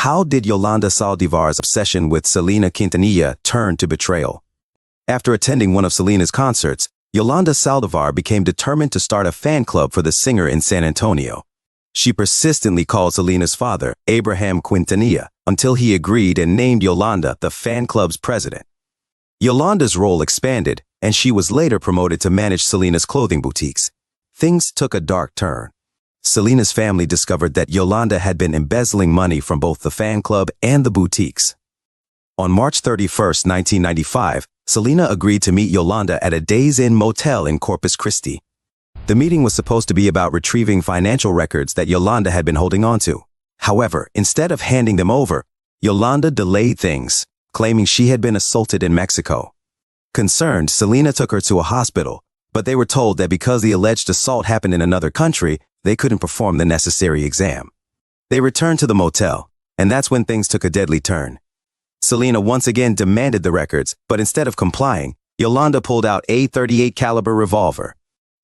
how did Yolanda Saldívar's obsession with Selena Quintanilla turn to betrayal? After attending one of Selena's concerts, Yolanda Saldívar became determined to start a fan club for the singer in San Antonio. She persistently called Selena's father, Abraham Quintanilla, until he agreed and named Yolanda the fan club's president. Yolanda's role expanded, and she was later promoted to manage Selena's clothing boutiques. Things took a dark turn. Selena's family discovered that Yolanda had been embezzling money from both the fan club and the boutiques. On March 31, 1995, Selena agreed to meet Yolanda at a Days Inn motel in Corpus Christi. The meeting was supposed to be about retrieving financial records that Yolanda had been holding onto. However, instead of handing them over, Yolanda delayed things, claiming she had been assaulted in Mexico. Concerned, Selena took her to a hospital, but they were told that because the alleged assault happened in another country, they couldn't perform the necessary exam. They returned to the motel, and that's when things took a deadly turn. Selena once again demanded the records, but instead of complying, Yolanda pulled out a .38 caliber revolver.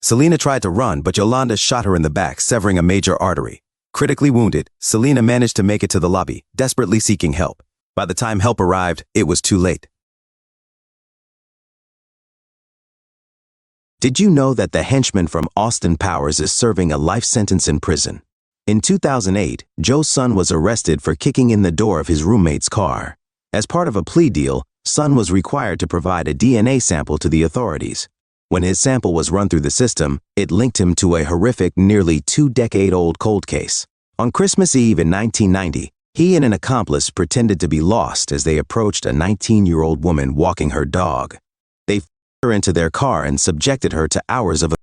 Selena tried to run, but Yolanda shot her in the back, severing a major artery. Critically wounded, Selena managed to make it to the lobby, desperately seeking help. By the time help arrived, it was too late. Did you know that the henchman from Austin Powers is serving a life sentence in prison? In 2008, Joe's son was arrested for kicking in the door of his roommate's car. As part of a plea deal, Son was required to provide a DNA sample to the authorities. When his sample was run through the system, it linked him to a horrific, nearly 2-decade-old cold case. On Christmas Eve in 1990, he and an accomplice pretended to be lost as they approached a 19-year-old woman walking her dog. They her into their car and subjected her to hours of.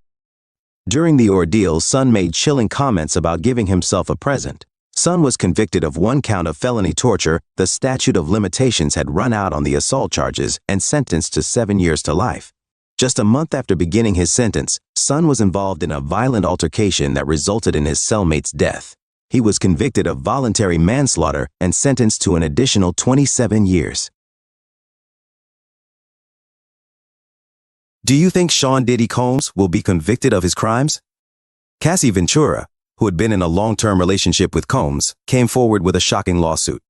During the ordeal, Son made chilling comments about giving himself a present. Son was convicted of 1 count of felony torture. The statute of limitations had run out on the assault charges and sentenced to 7 years to life. Just a month after beginning his sentence, Son was involved in a violent altercation that resulted in his cellmate's death. He was convicted of voluntary manslaughter and sentenced to an additional 27 years. Do you think Sean Diddy Combs will be convicted of his crimes? Cassie Ventura, who had been in a long-term relationship with Combs, came forward with a shocking lawsuit.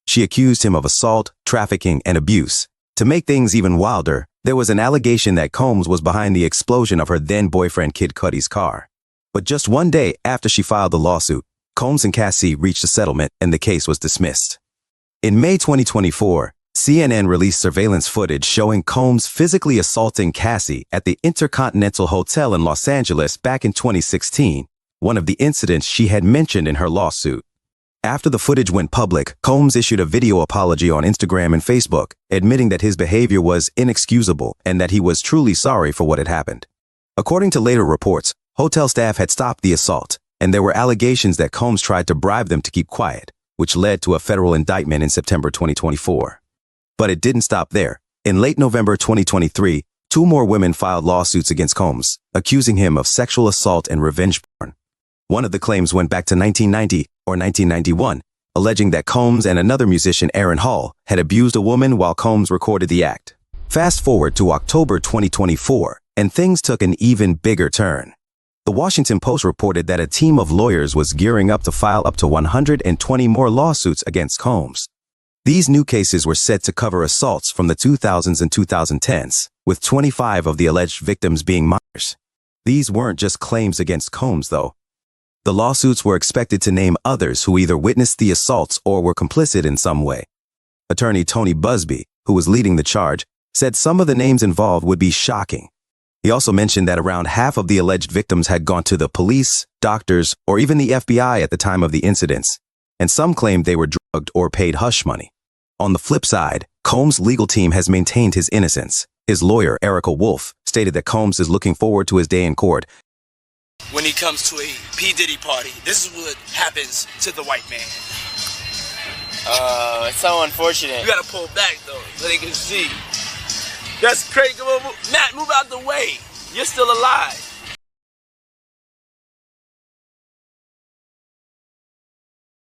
She accused him of assault, trafficking, and abuse. To make things even wilder, there was an allegation that Combs was behind the explosion of her then-boyfriend Kid Cudi's car. But just one day after she filed the lawsuit, Combs and Cassie reached a settlement and the case was dismissed. In May 2024, CNN released surveillance footage showing Combs physically assaulting Cassie at the Intercontinental Hotel in Los Angeles back in 2016, one of the incidents she had mentioned in her lawsuit. After the footage went public, Combs issued a video apology on Instagram and Facebook, admitting that his behavior was inexcusable and that he was truly sorry for what had happened. According to later reports, hotel staff had stopped the assault, and there were allegations that Combs tried to bribe them to keep quiet, which led to a federal indictment in September 2024. But it didn't stop there. In late November 2023, 2 more women filed lawsuits against Combs, accusing him of sexual assault and revenge porn. One of the claims went back to 1990 or 1991, alleging that Combs and another musician, Aaron Hall, had abused a woman while Combs recorded the act. Fast forward to October 2024, and things took an even bigger turn. The Washington Post reported that a team of lawyers was gearing up to file up to 120 more lawsuits against Combs. These new cases were set to cover assaults from the 2000s and 2010s, with 25 of the alleged victims being minors. These weren't just claims against Combs, though. The lawsuits were expected to name others who either witnessed the assaults or were complicit in some way. Attorney Tony Busby, who was leading the charge, said some of the names involved would be shocking. He also mentioned that around half of the alleged victims had gone to the police, doctors, or even the FBI at the time of the incidents, and some claimed they were drugged or paid hush money. On the flip side, Combs' legal team has maintained his innocence. His lawyer, Erica Wolf, stated that Combs is looking forward to his day in court. When he comes to a P. Diddy party, this is what happens to the white man. It's so unfortunate. You gotta pull back though, so they can see. That's crazy. Matt, move out the way. You're still alive.